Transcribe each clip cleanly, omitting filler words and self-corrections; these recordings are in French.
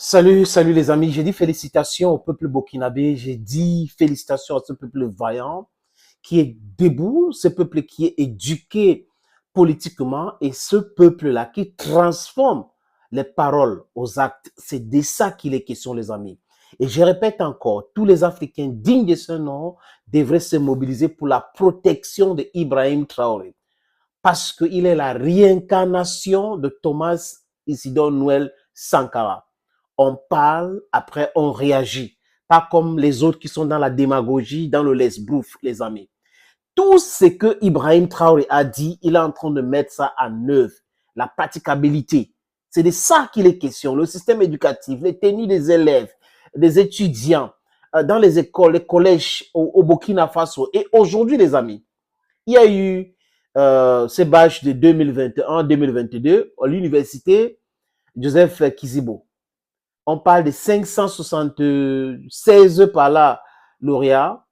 Salut les amis, j'ai dit félicitations au peuple burkinabé, j'ai dit félicitations à ce peuple vaillant qui est debout, ce peuple qui est éduqué politiquement et ce peuple-là qui transforme les paroles aux actes. C'est de ça qu'il est question les amis. Et je répète encore, tous les Africains dignes de ce nom devraient se mobiliser pour la protection d'Ibrahim Traoré parce qu'il est la réincarnation de Thomas Isidore Noël Sankara. On parle, après on réagit. Pas comme les autres qui sont dans la démagogie, dans le laisse-bouffe, les amis. Tout ce que Ibrahim Traoré a dit, il est en train de mettre ça en œuvre. La praticabilité. C'est de ça qu'il est question. Le système éducatif, les tenues des élèves, des étudiants, dans les écoles, les collèges au Burkina Faso. Et aujourd'hui, les amis, il y a eu ces badges de 2021-2022 à l'université Joseph Kizibo. On parle de 576 par là lauréats,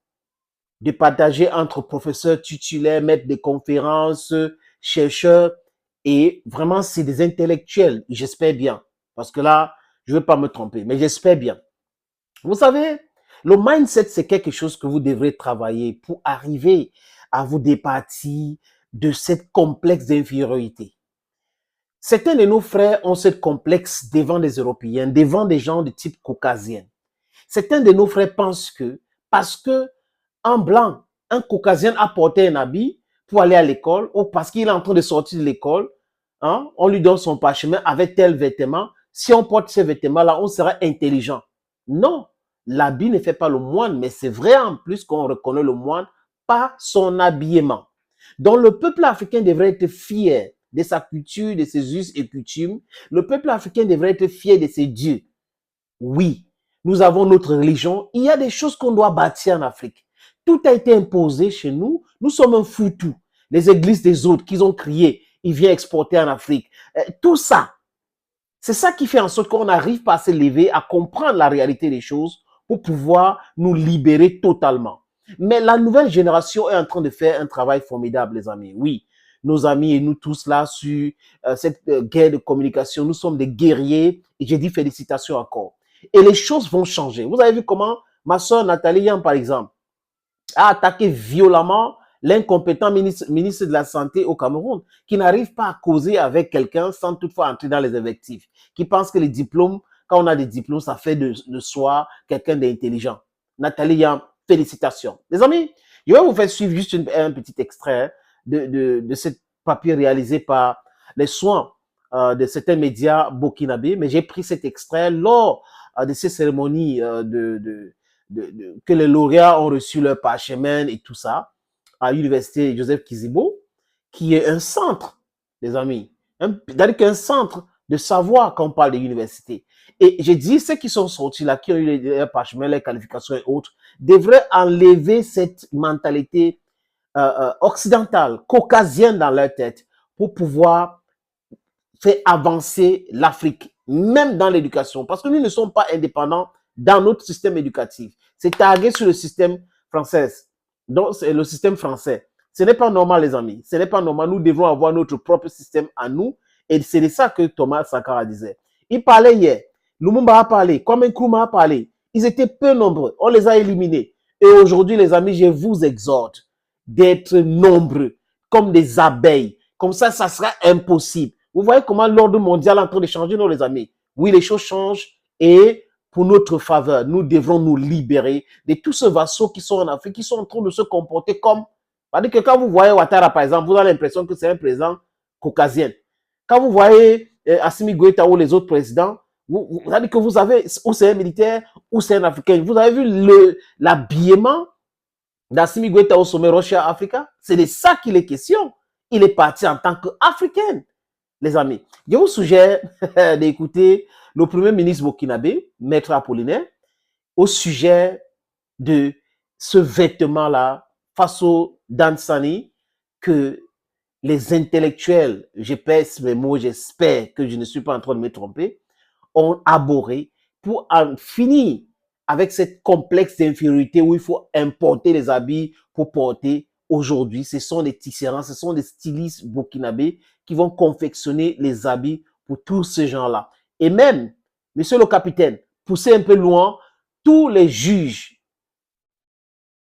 de partager entre professeurs titulaires, maîtres de conférences, chercheurs, et vraiment, c'est des intellectuels, j'espère bien, parce que là, je ne veux pas me tromper, mais j'espère bien. Vous savez, le mindset, c'est quelque chose que vous devrez travailler pour arriver à vous départir de cette complexe d'infériorité. Certains de nos frères ont ce complexe devant les Européens, devant des gens de type caucasien. Certains de nos frères pensent que parce que un blanc, un caucasien a porté un habit pour aller à l'école ou parce qu'il est en train de sortir de l'école, hein, on lui donne son parchemin avec tel vêtement. Si on porte ces vêtements-là, on sera intelligent. Non, l'habit ne fait pas le moine, mais c'est vrai en plus qu'on reconnaît le moine par son habillement. Donc le peuple africain devrait être fier de sa culture, de ses us et coutumes. Le peuple africain devrait être fier de ses dieux. Oui, nous avons notre religion. Il y a des choses qu'on doit bâtir en Afrique. Tout a été imposé chez nous. Nous sommes un foutu. Les églises des autres qu'ils ont crié, ils viennent exporter en Afrique. Tout ça, c'est ça qui fait en sorte qu'on n'arrive pas à se lever, à comprendre la réalité des choses pour pouvoir nous libérer totalement. Mais la nouvelle génération est en train de faire un travail formidable, les amis. Oui, nos amis et nous tous là sur cette guerre de communication, nous sommes des guerriers et j'ai dit félicitations encore. Et les choses vont changer. Vous avez vu comment ma soeur Nathalie Yan, par exemple, a attaqué violemment l'incompétent ministre de la Santé au Cameroun, qui n'arrive pas à causer avec quelqu'un sans toutefois entrer dans les invectives, qui pense que les diplômes, quand on a des diplômes, ça fait de soi quelqu'un d'intelligent. Nathalie Yan, félicitations. Les amis, je vais vous faire suivre juste un petit extrait de ce papier réalisé par les soins de certains médias burkinabés, mais j'ai pris cet extrait lors de ces cérémonies que les lauréats ont reçu leur parchemin et tout ça à l'université Joseph Kizibo, qui est un centre, les amis, c'est-à-dire qu'un centre de savoir quand on parle de l'université. Et j'ai dit, ceux qui sont sortis là, qui ont eu les parchemins, les qualifications et autres, devraient enlever cette mentalité occidentale, caucasienne dans leur tête pour pouvoir faire avancer l'Afrique, même dans l'éducation. Parce que nous ne sommes pas indépendants dans notre système éducatif. C'est tagué sur le système français. Donc, c'est le système français. Ce n'est pas normal, les amis. Ce n'est pas normal. Nous devons avoir notre propre système à nous. Et c'est de ça que Thomas Sankara disait. Il parlait hier. Lumumba a parlé. Kwame Nkrumah a parlé. Ils étaient peu nombreux. On les a éliminés. Et aujourd'hui, les amis, je vous exhorte d'être nombreux, comme des abeilles. Comme ça sera impossible. Vous voyez comment l'ordre mondial est en train de changer, non, les amis? Oui, les choses changent et pour notre faveur, nous devrons nous libérer de tous ces vassaux qui sont en Afrique, qui sont en train de se comporter comme... C'est-à-dire que quand vous voyez Ouattara, par exemple, vous avez l'impression que c'est un président caucasien. Quand vous voyez Assimi Goïta ou les autres présidents, vous savez que vous avez, ou c'est un militaire, ou c'est un Africain. Vous avez vu l'habillement d'Assimi Goïta au sommet Russia-Africa? C'est de ça qu'il est question. Il est parti en tant qu'Africain. Les amis, je vous suggère d'écouter le premier ministre burkinabé, Maître Apollinaire, au sujet de ce vêtement-là, Faso Dansani, que les intellectuels, je pèse mes mots, j'espère que je ne suis pas en train de me tromper, ont abhorré pour en finir avec cette complexe d'infériorité où il faut importer les habits pour porter. Aujourd'hui, ce sont des tisserands, ce sont des stylistes burkinabés qui vont confectionner les habits pour tous ces gens-là. Et même, Monsieur le capitaine, poussez un peu loin tous les juges,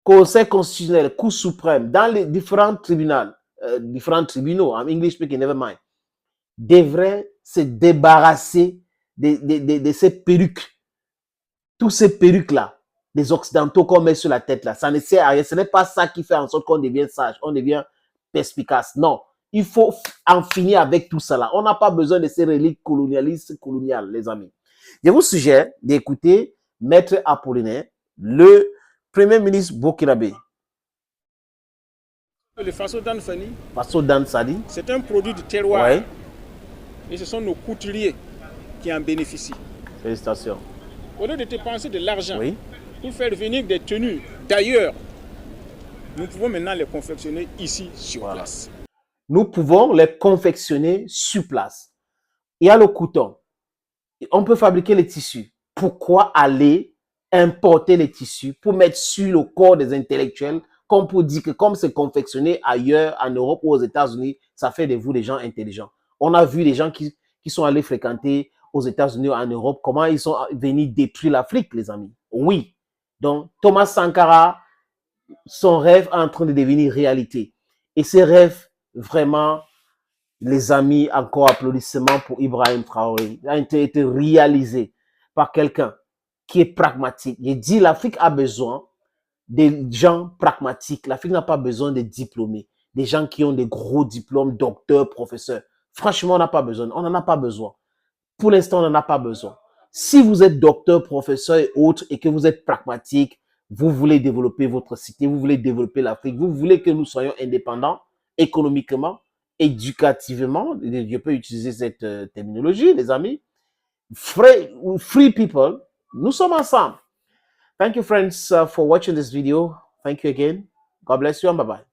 Conseil constitutionnel, Cour suprême, dans les différents tribunaux, en English speaking, never mind, devraient se débarrasser de ces perruques, tous ces perruques-là, des occidentaux qu'on met sur la tête là. Ça ne sert à rien. Ce n'est pas ça qui fait en sorte qu'on devient sage, on devient perspicace. Non. Il faut en finir avec tout ça là. On n'a pas besoin de ces reliques colonialistes, coloniales, les amis. Je vous suggère d'écouter Maître Apollinaire, le Premier ministre burkinabé. Le Faso d'Anfani, c'est un produit du terroir. Ouais. Et ce sont nos couturiers qui en bénéficient. Félicitations. Au lieu de dépenser de l'argent Oui. pour faire venir des tenues d'ailleurs, nous pouvons maintenant les confectionner ici sur place. Nous pouvons les confectionner sur place. Il y a le coton. On peut fabriquer les tissus. Pourquoi aller importer les tissus pour mettre sur le corps des intellectuels, comme pour dire que comme c'est confectionné ailleurs, en Europe ou aux États-Unis, ça fait de vous des gens intelligents. On a vu des gens qui sont allés fréquenter aux États-Unis ou en Europe, comment ils sont venus détruire l'Afrique, les amis. Oui. Donc, Thomas Sankara, son rêve est en train de devenir réalité. Et ces rêves, vraiment, les amis, encore applaudissements pour Ibrahim Traoré, a été réalisé par quelqu'un qui est pragmatique. Il dit l'Afrique a besoin des gens pragmatiques. L'Afrique n'a pas besoin de diplômés, des gens qui ont des gros diplômes, docteurs, professeurs. Franchement, on n'a pas besoin. On n'en a pas besoin. Pour l'instant, on n'en a pas besoin. Si vous êtes docteur, professeur et autres et que vous êtes pragmatique, vous voulez développer votre cité, vous voulez développer l'Afrique, vous voulez que nous soyons indépendants économiquement, éducativement, je peux utiliser cette terminologie, les amis. Free people, nous sommes ensemble. Thank you, friends, for watching this video. Thank you again. God bless you and bye-bye.